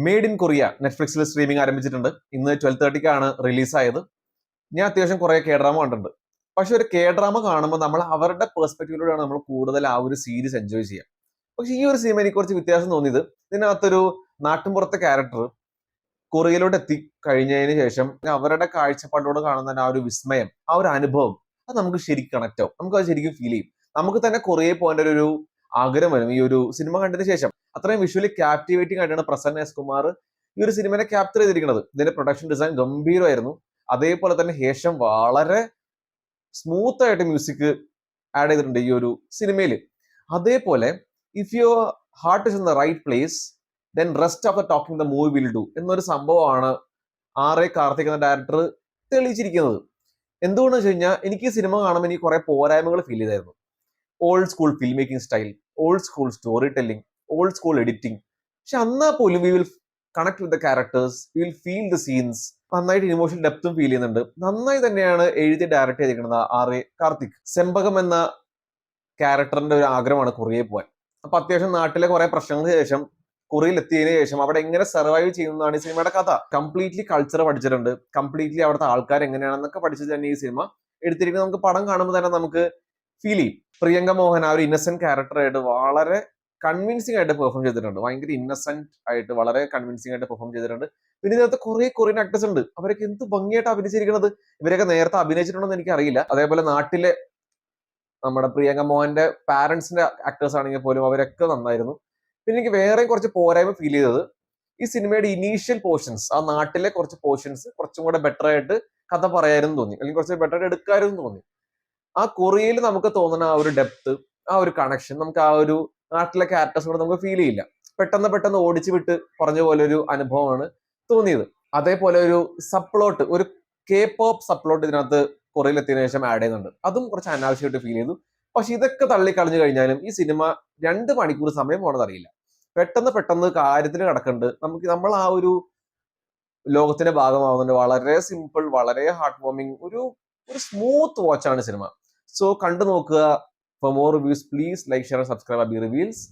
Made in Korea നെറ്റ്ഫ്ലിക്സിൽ streaming ആരംഭിച്ചിട്ടുണ്ട്. ഇന്ന് 12:30-ക്കാണ് റിലീസായത്. ഞാൻ അത്യാവശ്യം കുറെ കെ ഡ്രാമ കണ്ടിട്ടുണ്ട്. പക്ഷെ ഒരു കെ ഡ്രാമ കാണുമ്പോൾ നമ്മൾ അവരുടെ പെർസ്പെക്റ്റീവിലൂടെയാണ് നമ്മൾ കൂടുതൽ ആ ഒരു സീരീസ് എൻജോയ് ചെയ്യുക. പക്ഷെ ഈ ഒരു സിനിമ എനിക്ക് കുറച്ച് വ്യത്യാസം തോന്നിയത്, ഇതിനകത്തൊരു നാട്ടിൻപുറത്തെ ക്യാരക്ടർ കൊറിയയിലോട്ട് എത്തി കഴിഞ്ഞതിന് ശേഷം അവരുടെ കാഴ്ചപ്പാടോട് കാണുന്ന ആ ഒരു വിസ്മയം, ആ ഒരു അനുഭവം, അത് നമുക്ക് ശരിക്കും കണക്ട് ആവും. നമുക്ക് അത് ശരിക്കും ഫീൽ ചെയ്യും. നമുക്ക് തന്നെ കൊറിയയിൽ പോകേണ്ട ഒരു ആഗ്രഹം വരും ഈ ഒരു സിനിമ കണ്ടതിന് ശേഷം. അത്രയും വിഷ്വലി ക്യാപ്റ്റിവേറ്റിംഗ് ആയിട്ടാണ് പ്രസന്ന എസ് കുമാർ ഈ ഒരു സിനിമനെ ക്യാപ്ചർ ചെയ്തിരിക്കുന്നത്. ഇതിന്റെ പ്രൊഡക്ഷൻ ഡിസൈൻ ഗംഭീരമായിരുന്നു. അതേപോലെ തന്നെ ഹേഷം വളരെ സ്മൂത്ത് ആയിട്ട് മ്യൂസിക് ആഡ് ചെയ്തിട്ടുണ്ട് ഈ ഒരു സിനിമയിൽ. അതേപോലെ if your heart is in the right place then rest of the talking the movie will do എന്നൊരു സംഭവമാണ് ആർ.എ. കാർത്തിക് എന്ന ഡയറക്ടർ തെളിയിച്ചിരിക്കുന്നത്. എന്തുകൊണ്ടെന്ന് വെച്ച് കഴിഞ്ഞാൽ എനിക്ക് ഈ സിനിമ കാണുമ്പോൾ എനിക്ക് കുറെ പോരായ്മകൾ ഫീൽ ചെയ്തായിരുന്നു. Old school film making style, old school story telling, old school editing. പക്ഷെ എന്നാൽ പോലും we will connect with the characters, we will feel the scenes. നന്നായിട്ട് ഇമോഷണൽ ഡെപ്തും ഫീൽ ചെയ്യുന്നുണ്ട്. നന്നായി തന്നെയാണ് എഴുതി ഡയറക്ട് ചെയ്തിരിക്കുന്നത് ആർ.എ. കാർത്തിക്. സെമ്പകം എന്ന ക്യാരക്ടറിന്റെ ഒരു ആഗ്രഹമാണ് കൊറിയയിൽ പോകാൻ. അപ്പൊ അത്യാവശ്യം നാട്ടിലെ കുറെ പ്രശ്നങ്ങൾക്ക് ശേഷം കൊറിയയിൽ എത്തിയതിനു ശേഷം അവിടെ എങ്ങനെ സർവൈവ് ചെയ്യുന്നതാണ് ഈ സിനിമയുടെ കഥ. കംപ്ലീറ്റ്ലി കൾച്ചർ പഠിച്ചിട്ടുണ്ട്, കംപ്ലീറ്റ്ലി അവിടുത്തെ ആൾക്കാർ എങ്ങനെയാണെന്നൊക്കെ പഠിച്ചത് തന്നെ ഈ സിനിമ എടുത്തിരിക്കുന്നത്. നമുക്ക് പടം കാണുമ്പോൾ തന്നെ നമുക്ക് ഫീൽ ചെയ്യും. പ്രിയങ്ക മോഹൻ ആ ഒരു ഇന്നസെന്റ് ക്യാരക്ടറായിട്ട് വളരെ കൺവിൻസിംഗ് ആയിട്ട് പെർഫോം ചെയ്തിട്ടുണ്ട്. ഭയങ്കര ഇന്നസെന്റ് ആയിട്ട് വളരെ കൺവിൻസിംഗ് ആയിട്ട് പെർഫോം ചെയ്തിട്ടുണ്ട്. പിന്നെ ഇതിനകത്ത് കുറെ കൊറിയൻ ആക്ടേഴ്സ് ഉണ്ട്. അവരൊക്കെ എന്ത് ഭംഗിയായിട്ട് അഭിനയിച്ചിരിക്കുന്നത്. ഇവരൊക്കെ നേരത്തെ അഭിനയിച്ചിട്ടുണ്ടോ എന്ന് എനിക്ക് അറിയില്ല. അതേപോലെ നാട്ടിലെ നമ്മുടെ പ്രിയങ്ക മോഹന്റെ പാരന്റ്സിന്റെ ആക്ടേഴ്സ് ആണെങ്കിൽ പോലും അവരൊക്കെ നന്നായിരുന്നു. പിന്നെ എനിക്ക് വേറെ കുറച്ച് പോരായ്മ ഫീൽ ചെയ്തത്, ഈ സിനിമയുടെ ഇനീഷ്യൽ പോർഷൻസ്, ആ നാട്ടിലെ കുറച്ച് പോർഷൻസ് കുറച്ചും കൂടെ ബെറ്റർ ആയിട്ട് കഥ പറയാനും തോന്നി, അല്ലെങ്കിൽ കുറച്ച് ബെറ്റർ ആയിട്ട് എടുക്കാനും തോന്നി. ആ കൊറിയയിൽ നമുക്ക് തോന്നുന്ന ആ ഒരു ഡെപ്ത്, ആ ഒരു കണക്ഷൻ നമുക്ക് ആ ഒരു നാട്ടിലെ ക്യാരക്ടേഴ്സിനോട് നമുക്ക് ഫീൽ ചെയ്യില്ല. പെട്ടെന്ന് ഓടിച്ചു വിട്ട് പറഞ്ഞ പോലെ ഒരു അനുഭവമാണ് തോന്നിയത്. അതേപോലെ ഒരു സപ്ലോട്ട്, ഒരു കെ പോപ്പ് സപ്ലോട്ട് ഇതിനകത്ത് കൊറിയയിൽ എത്തിയതിനു ശേഷം ആഡ് ചെയ്യുന്നുണ്ട്. അതും കുറച്ച് അനാവശ്യമായിട്ട് ഫീൽ ചെയ്തു. പക്ഷെ ഇതൊക്കെ തള്ളിക്കളഞ്ഞു കഴിഞ്ഞാലും ഈ സിനിമ 2 മണിക്കൂർ സമയം പോണത് അറിയില്ല. പെട്ടെന്ന് കാര്യത്തിന് കിടക്കുന്നുണ്ട്. നമ്മൾ ആ ഒരു ലോകത്തിന്റെ ഭാഗമാവുന്നുണ്ട്. വളരെ സിമ്പിൾ, വളരെ ഹാർട്ട് വാർമിംഗ്, ഒരു സ്മൂത്ത് വാച്ച് ആണ് സിനിമ. സോ കണ്ടു നോക്കുക. For more reviews please like, share, subscribe Abhi reveals.